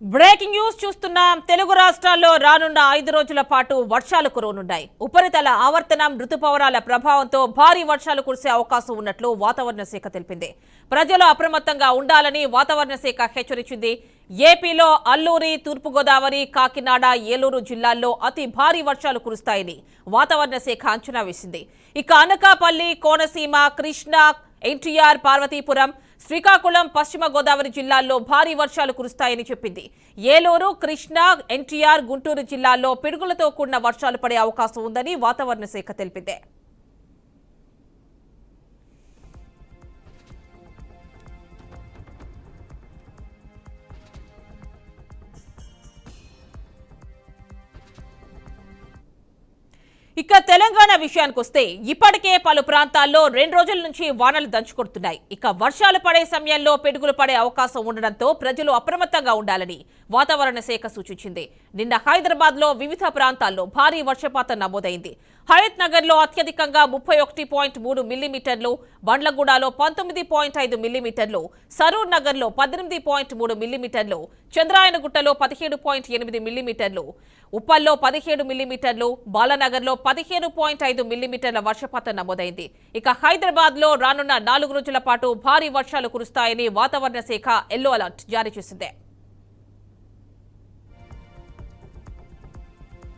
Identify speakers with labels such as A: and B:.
A: Breaking news చూస్తున్నాం. తెలుగు రాష్ట్రాల్లో రానున్న 5 రోజుల పాటు వర్షాలు కురవనున్నాయి. ఉపరితల ఆవర్తనం రుతుపవనాల ప్రభావంతో భారీ వర్షాలు కురిసే అవకాశం ఉన్నట్లు వాతావరణ శాఖ తెలిపింది. ప్రజలు అప్రమత్తంగా ఉండాలని వాతావరణ శాఖ హెచ్చరించింది. ఏపీలో అల్లూరి, తూర్పుగోదావరి, కాకినాడ, ఏలూరు జిల్లాల్లో అతి భారీ వర్షాలు కురుస్తాయని వాతావరణ శాఖ అంచనా వేసింది. ఇక అనకాపల్లి, కోనసీమ, కృష్ణా, ఎన్టీఆర్, పార్వతీపురం, శ్రీకాకుళం, పశ్చిమ గోదావరి జిల్లాల్లో భారీ వర్షాలు కురుస్తాయని చెప్పింది. ఏలూరు, కృష్ణా, ఎన్టీఆర్, గుంటూరు జిల్లాల్లో పిడుగులతో కూడిన వర్షాలు పడే అవకాశం ఉందని వాతావరణ శాఖ తెలిపింది. ఇక తెలంగాణ విషయానికి వస్తే ఇప్పటికే పలు ప్రాంతాల్లో 2 రోజుల నుంచి వానలు దంచుకొడుతున్నాయి. ఇక వర్షాలు పడే సమయంలో పిడుగులు పడే అవకాశం ఉండడంతో ప్రజలు అప్రమత్తంగా ఉండాలని వాతావరణ శాఖ సూచించింది. నిన్న హైదరాబాద్ లో వివిధ ప్రాంతాల్లో భారీ వర్షపాతం నమోదైంది. హయత్ నగర్ లో అత్యధికంగా 31.3 మిల్లీమీటర్లు, బండ్లగూడలో 19.5 మిల్లీమీటర్లు, సరూర్ నగర్ లో 18.3 మిల్లీమీటర్లు, చంద్రాయనగుట్టలో 17.8 మిల్లీమీటర్లు, ఉప్పల్లో 17 మిల్లీమీటర్లు, బాలనగర్ లో 15.5 మిల్లీమీటర్ల వర్షపాతం నమోదైంది. ఇక హైదరాబాద్ లో రానున్న 4 రోజుల పాటు భారీ వర్షాలు కురుస్తాయని వాతావరణ శాఖ ఎల్లో అలర్ట్ జారీ చేసింది.